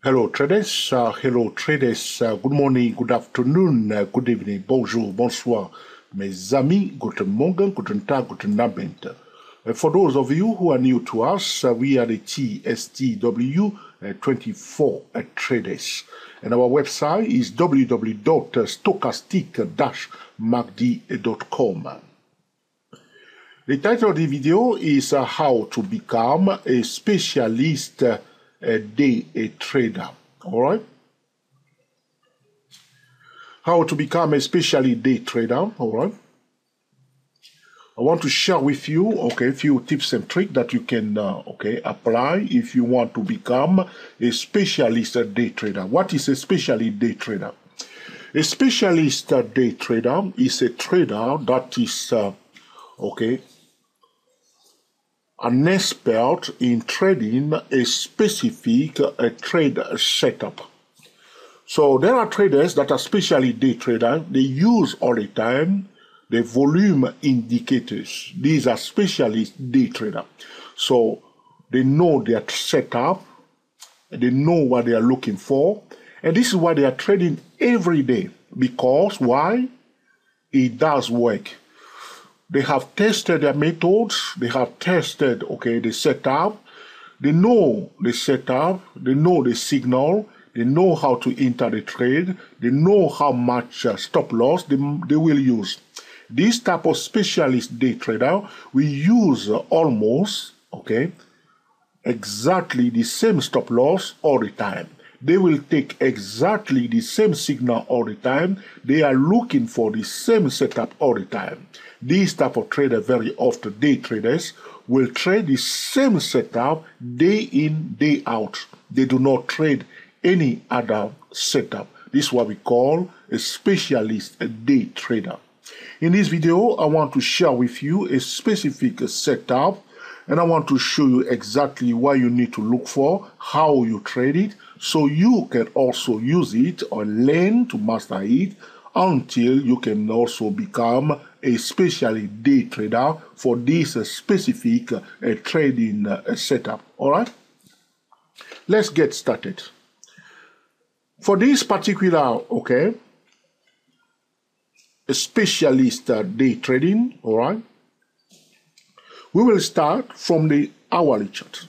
Hello traders, good morning, good afternoon, good evening, bonjour, bonsoir, mes amis, guten Morgen, guten Tag, guten Abend. For those of you who are new to us, we are the TSTW 24 traders, and our website is www.stochastic-macd.com. The title of the video is how to become a specialist day trader. All right, how to become a specialist day trader. All right, I want to share with you a few tips and tricks that you can apply if you want to become a specialist day trader. What is a specialist day trader? A specialist day trader is a trader that is an expert in trading a specific trade setup. So there are traders that are specialist day traders. They use all the time the volume indicators. These are specialist day traders. So they know their setup, they know what they are looking for, and this is why they are trading every day. Because why? It does work. They have tested their methods, they have tested, the setup, they know the setup, they know the signal, they know how to enter the trade, they know how much stop loss they will use. This type of specialist day trader will use almost, exactly the same stop loss all the time. They will take exactly the same signal all the time. They are looking for the same setup all the time. These type of traders, very often day traders, will trade the same setup day in, day out. They do not trade any other setup. This is what we call a specialist day trader. In this video, I want to share with you a specific setup, and I want to show you exactly what you need to look for, how you trade it, so you can also use it or learn to master it until you can also become a specialist day trader for this specific trading setup. All right, let's get started. For this particular, a specialist day trading, all right, we will start from the hourly chart,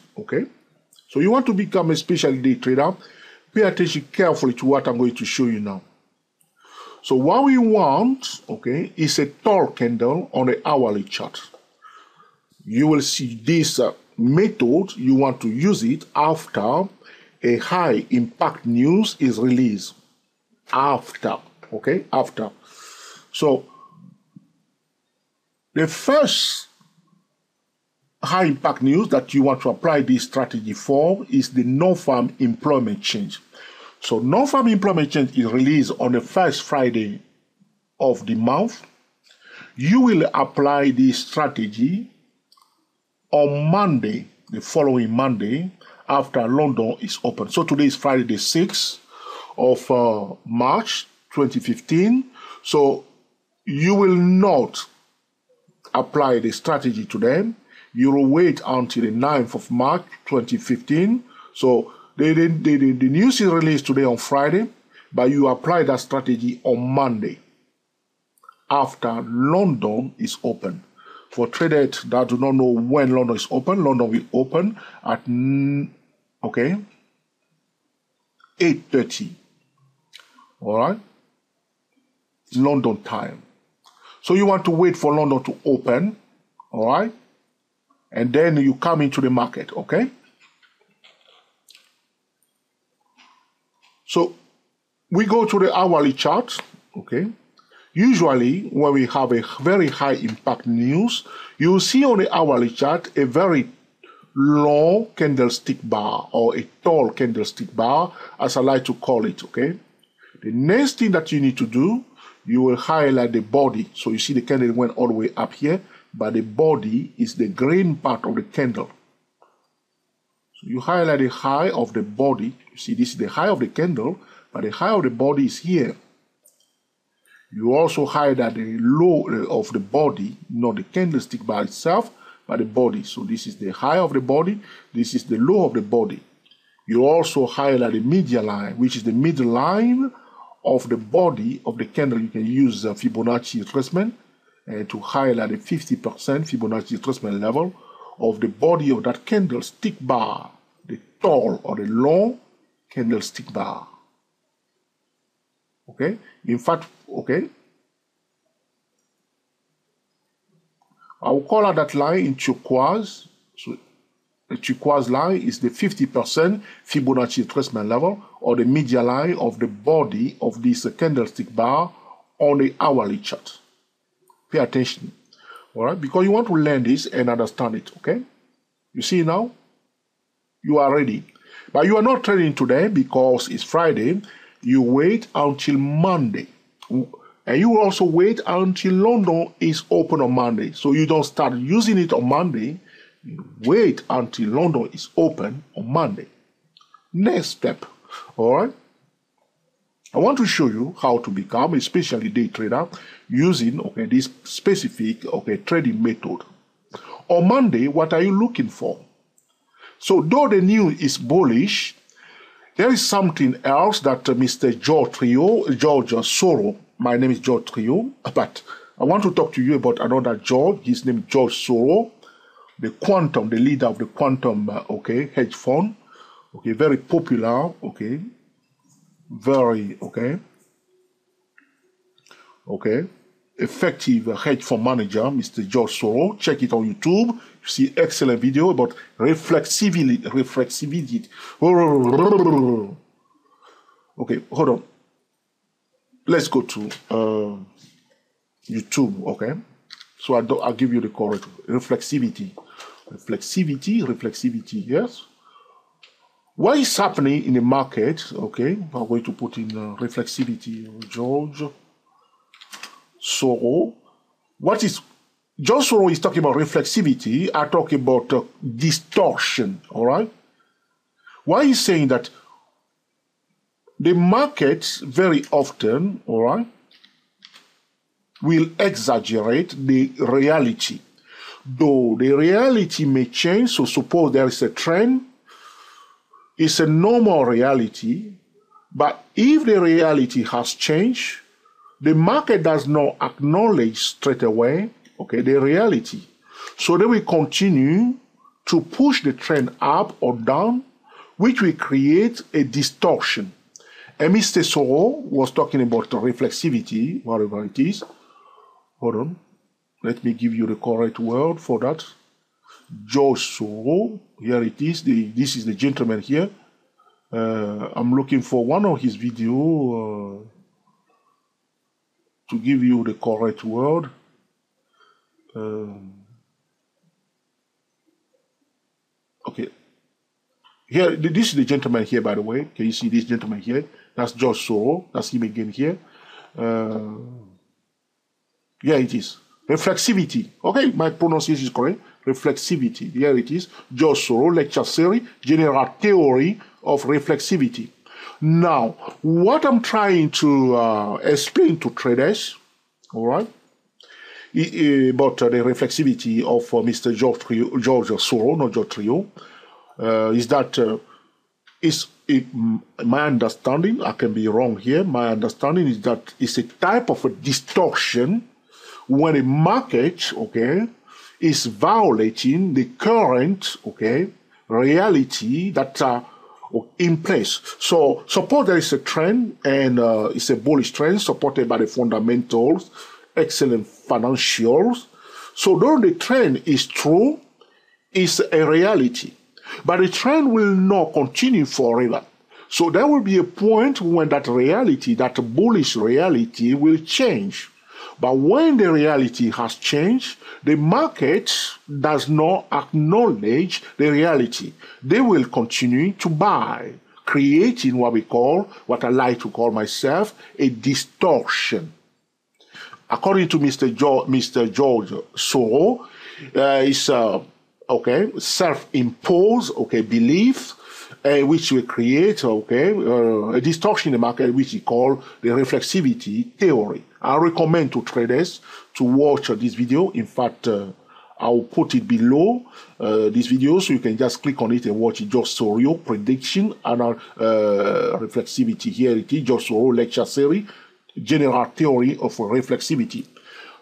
So you want to become a specialist day trader, pay attention carefully to what I'm going to show you now. So what we want, is a tall candle on the hourly chart. You will see this method, you want to use it after a high impact news is released. After. So the first high impact news that you want to apply this strategy for is the non-farm employment change. So non-farm employment change is released on the first Friday of the month. You will apply this strategy on Monday, the following Monday, after London is open. So today is Friday the 6th of March 2015. So you will not apply the strategy to them. You will wait until the 9th of March 2015. So the news is released today on Friday, but you apply that strategy on Monday after London is open. For traders that do not know when London is open, London will open at 8:30. All right, London time. So you want to wait for London to open, all right, and then you come into the market, So we go to the hourly chart, Usually when we have a very high impact news, you will see on the hourly chart a very long candlestick bar or a tall candlestick bar, as I like to call it, The next thing that you need to do, you will highlight the body. So you see the candle went all the way up here, but the body is the green part of the candle. So you highlight the high of the body. You see, this is the high of the candle, but the high of the body is here. You also highlight the low of the body, not the candlestick bar itself, but the body. So this is the high of the body, this is the low of the body. You also highlight the median line, which is the midline of the body of the candle. You can use Fibonacci retracement to highlight the 50% Fibonacci retracement level of the body of that candlestick bar, the tall or the long candlestick bar. Okay, in fact, okay, I will call out that line in turquoise. So the turquoise line is the 50% Fibonacci retracement level or the median line of the body of this candlestick bar on the hourly chart. Pay attention, all right, because you want to learn this and understand it, okay? You see now? You are ready. But you are not trading today because it's Friday. You wait until Monday. And you also wait until London is open on Monday. So you don't start using it on Monday. You wait until London is open on Monday. Next step, all right? I want to show you how to become a specially day trader using this specific trading method. On Monday, what are you looking for? So though the news is bullish, there is something else that Mr. George Soros, my name is George Trio, but I want to talk to you about another George. His name is George Soros, the leader of the quantum hedge fund, very popular, very effective hedge fund manager, Mr. George Soros. Check it on YouTube. You see excellent video about reflexivity. Okay, hold on. Let's go to YouTube, okay? So I'll give you the correct reflexivity. Reflexivity, yes? What is happening in the market, okay? I'm going to put in reflexivity, George Soros. George Soros is talking about reflexivity. I talk about distortion, all right? Why is saying that the markets very often, all right, will exaggerate the reality. Though the reality may change, so suppose there is a trend, it's a normal reality, but if the reality has changed, the market does not acknowledge straight away, the reality. So they will continue to push the trend up or down, which will create a distortion. And Mr. Soros was talking about reflexivity, whatever it is. Hold on. Let me give you the correct word for that. George Soros, here it is. This is the gentleman here. I'm looking for one of his videos to give you the correct word. Okay. Here, this is the gentleman here, by the way. Can you see this gentleman here? That's George Soros. That's him again here. Yeah, it is. Reflexivity. Okay, my pronunciation is correct. Reflexivity. Here it is. George Soros, lecture series, General Theory of Reflexivity. Now, what I'm trying to explain to traders, all right, about the reflexivity of Mr. George Soros, not George Trio, is that my understanding, I can be wrong here, my understanding is that it's a type of a distortion when a market, is violating the current, reality that are in place. So suppose there is a trend and it's a bullish trend supported by the fundamentals, excellent financials. So though the trend is true, it's a reality. But the trend will not continue forever. So there will be a point when that reality, that bullish reality, will change. But when the reality has changed, the market does not acknowledge the reality. They will continue to buy, creating what I like to call myself, a distortion. According to Mr. George Soros, it's self-imposed, belief, which will create, a distortion in the market, which he called the reflexivity theory. I recommend to traders to watch this video. In fact, I'll put it below this video, so you can just click on it and watch it. George Soros prediction and reflexivity. Here it is, George Soros lecture series, general theory of reflexivity.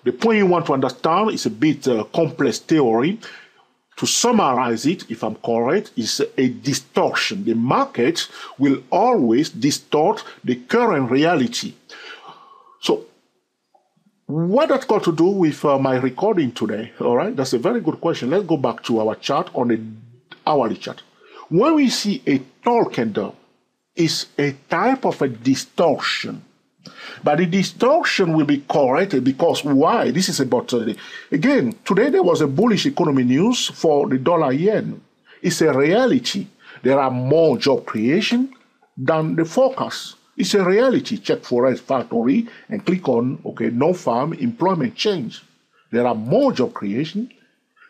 The point you want to understand is a bit complex theory. To summarize it, if I'm correct, is a distortion. The market will always distort the current reality. So, what that's got to do with my recording today? All right, that's a very good question. Let's go back to our chart on the hourly chart. When we see a tall candle, it's a type of a distortion. But the distortion will be corrected because why? This is about, again, today there was a bullish economy news for the dollar yen. It's a reality. There are more job creation than the forecast. It's a reality. Check Forex Factory and click on, okay, non-farm employment change. There are more job creation.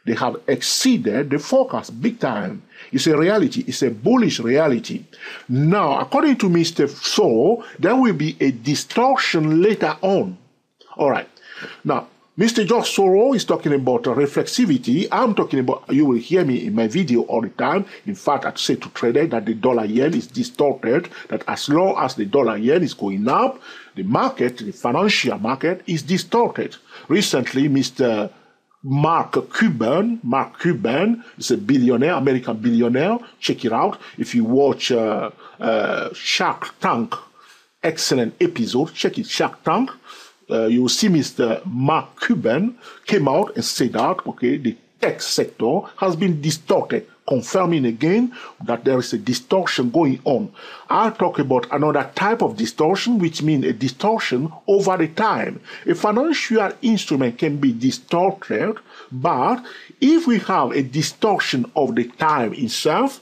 They have exceeded the forecast big time. It's a reality. It's a bullish reality. Now, according to Mr. Soros, there will be a distortion later on. All right. Now, Mr. George Soros is talking about reflexivity. I'm talking about, you will hear me in my video all the time. In fact, I say to traders that the dollar yen is distorted, that as long as the dollar yen is going up, the market, the financial market is distorted. Recently, Mr. Mark Cuban is a billionaire, American billionaire. Check it out. If you watch Shark Tank, excellent episode. Check it, Shark Tank. You will see Mr. Mark Cuban came out and said that, okay, the tech sector has been distorted, confirming again that there is a distortion going on. I'll talk about another type of distortion, which means a distortion over the time. A financial instrument can be distorted, but if we have a distortion of the time itself,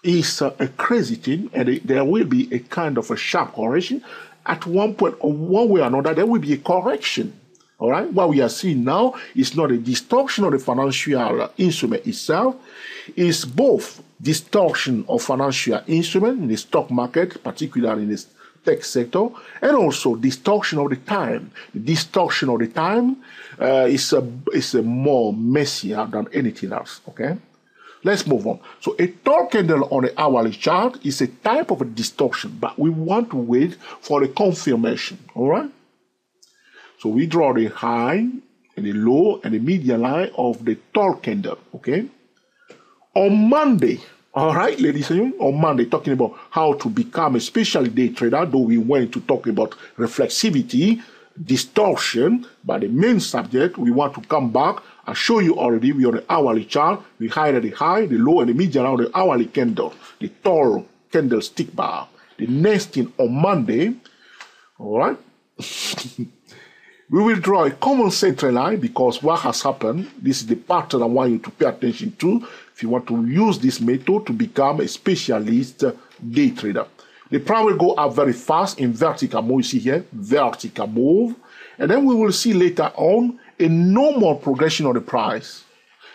it's a crazy thing, and there will be a kind of a sharp correction. At one point, or one way or another, there will be a correction. All right? What we are seeing now is not a distortion of the financial instrument itself. It's both distortion of financial instrument in the stock market, particularly in the tech sector, and also distortion of the time. The distortion of the time is a more messier than anything else. Okay? Let's move on. So a tall candle on the hourly chart is a type of a distortion, but we want to wait for the confirmation. All right? So we draw the high and the low and the median line of the tall candle. Okay? On Monday, all right, ladies and gentlemen, on Monday, talking about how to become a special day trader, though we went to talk about reflexivity, distortion, but the main subject, we want to come back and show you already, we on the hourly chart, we highlight the high, the low, and the median of the hourly candle, the tall candlestick bar. The next thing on Monday, all right, we will draw a common central line because what has happened, this is the pattern I want you to pay attention to if you want to use this method to become a specialist day trader. The price will go up very fast in vertical move. You see here, vertical move. And then we will see later on a normal progression of the price.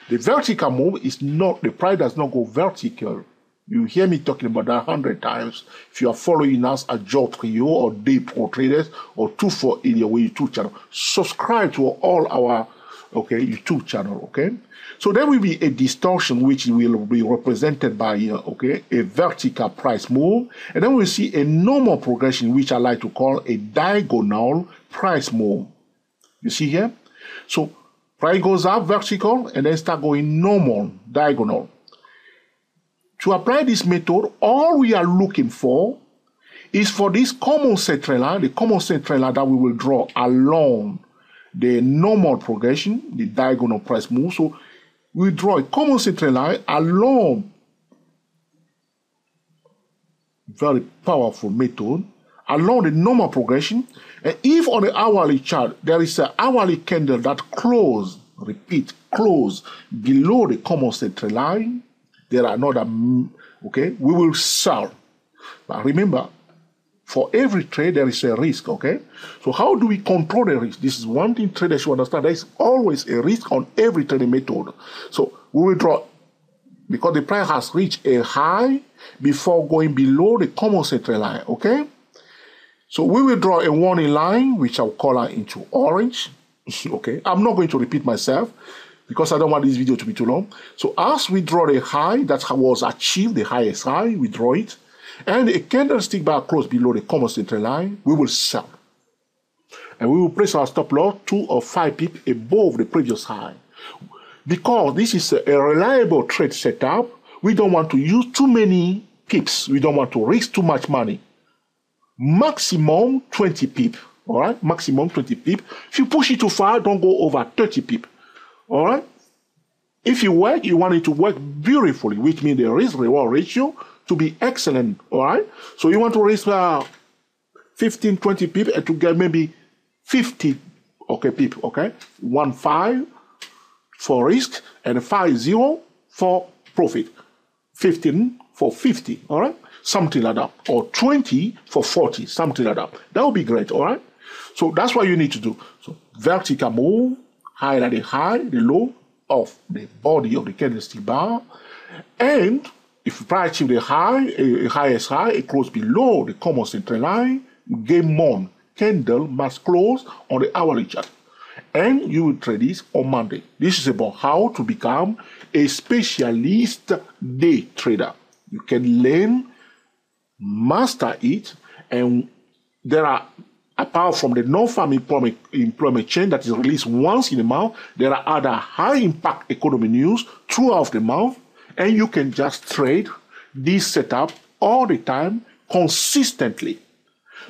The vertical move is not, the price does not go vertical. You hear me talking about that 100 times. If you are following us at Joe Trio or Day Pro Traders or 2480 YouTube channel, subscribe to all our YouTube channel, okay? So there will be a distortion which will be represented by a vertical price move, and then we'll see a normal progression which I like to call a diagonal price move. You see here? So price goes up vertical and then start going normal, diagonal. To apply this method, all we are looking for is for this common central line, the common central line that we will draw along the normal progression, the diagonal price move. So we draw a common central line along, very powerful method, along the normal progression. And if on the hourly chart, there is an hourly candle that close, repeat, close below the common central line, there are another, okay, we will sell. But remember, for every trade, there is a risk, okay? So how do we control the risk? This is one thing traders should understand. There is always a risk on every trading method. So we will draw, because the price has reached a high before going below the common central line, okay? So we will draw a warning line, which I'll color into orange, okay? I'm not going to repeat myself. because I don't want this video to be too long. So as we draw the high that was achieved, the highest high, we draw it, and a candlestick bar close below the common central line, we will sell. And we will place our stop loss 2 or 5 pips above the previous high. Because this is a reliable trade setup, we don't want to use too many pips. We don't want to risk too much money. Maximum 20 pips. All right, maximum 20 pips. If you push it too far, don't go over 30 pips. All right. If you work, you want it to work beautifully, which means the risk-reward ratio to be excellent. All right. So you want to risk 15, 20 pips and to get maybe 50, okay, pips. Okay, 1.5 for risk and 5.0 for profit. 15 for 50. All right. Something like that, or 20 for 40, something like that. That would be great, all right? So that's what you need to do. So vertical move, highlight the high, the low of the body of the candlestick bar. And if you try to achieve the high, highest high, it close below the common central line, game on, candle must close on the hourly chart. And you will trade this on Monday. This is about how to become a specialist day trader. You can learn, master it, and there are, apart from the non-farm employment chain that is released once in a month, there are other high-impact economy news throughout the month, and you can just trade this setup all the time, consistently.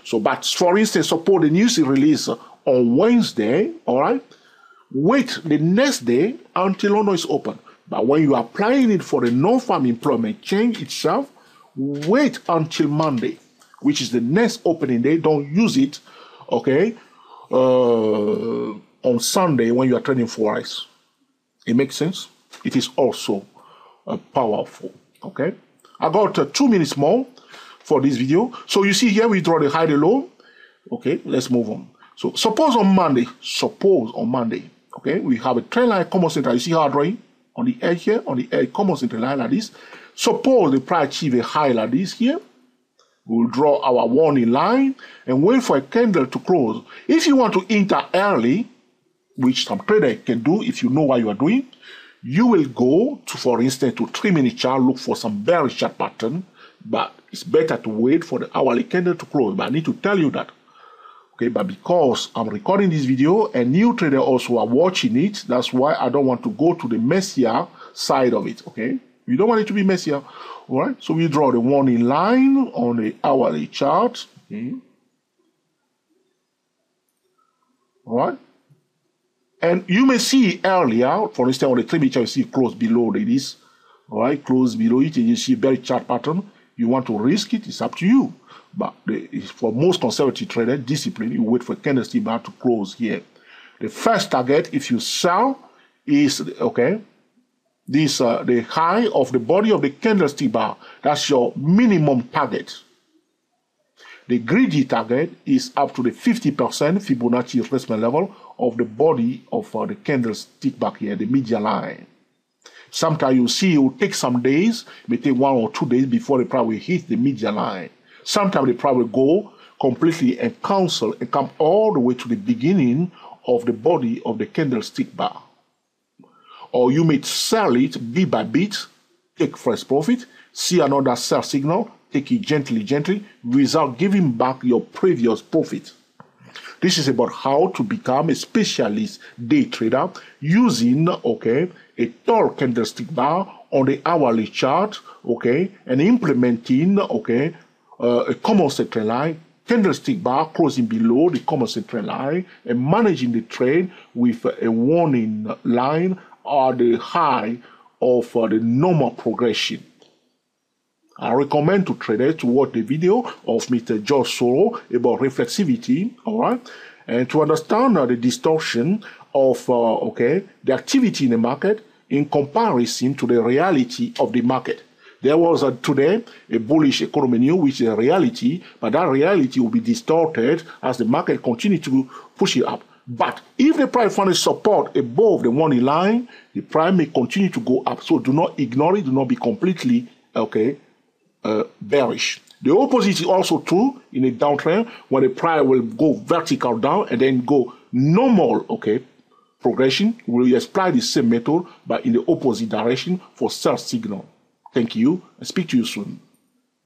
So, but for instance, suppose the news is released on Wednesday, all right? Wait the next day until London is open. But when you are applying it for the non-farm employment chain itself, wait until Monday, which is the next opening day. Don't use it, okay, on Sunday when you are trading Forex. It makes sense. It is also powerful, okay. I got 2 minutes more for this video. So you see here we draw the high, the low. Okay, let's move on. So suppose on Monday, okay, we have a trend line common center. You see how I draw it? On the edge here, on the edge, common center line like this. Suppose the price achieve a high like this here. We'll draw our warning line and wait for a candle to close. If you want to enter early, which some trader can do if you know what you are doing, you will go to, for instance, to 3-minute chart, look for some bearish chart pattern, but it's better to wait for the hourly candle to close. But I need to tell you that. Okay, but because I'm recording this video and new traders also are watching it, that's why I don't want to go to the messier side of it, okay? You don't want it to be messier, all right? So we draw the warning line on the hourly chart, okay? All right? And you may see earlier, for instance, on the 3-minute chart, you see close below this, all right? Close below it, and you see very chart pattern. You want to risk it, it's up to you. But for most conservative traders, discipline, you wait for candlestick bar to close here. The first target, if you sell, is, okay, this the high of the body of the candlestick bar. That's your minimum target. The greedy target is up to the 50% Fibonacci retracement level of the body of the candlestick bar here, the median line. Sometimes you see it will take some days, it may take 1 or 2 days before the price will hit the median line. Sometimes the price will go completely and cancel and come all the way to the beginning of the body of the candlestick bar. Or you may sell it bit by bit, take fresh profit, see another sell signal, take it gently, without giving back your previous profit. This is about how to become a specialist day trader using, okay, a tall candlestick bar on the hourly chart, okay, and implementing, okay, a common central line, candlestick bar closing below the common central line, and managing the trade with a warning line or the high of the normal progression. I recommend to traders to watch the video of Mr. George Soros about reflexivity, all right, and to understand the distortion of okay, the activity in the market in comparison to the reality of the market. There was today a bullish economy news, which is a reality, but that reality will be distorted as the market continues to push it up. But if the price finds support above the warning line, the price may continue to go up. So do not ignore it. Do not be completely, okay, bearish. The opposite is also true in a downtrend when the price will go vertical down and then go normal, okay, progression, we will apply the same method but in the opposite direction for sell signal. Thank you and speak to you soon.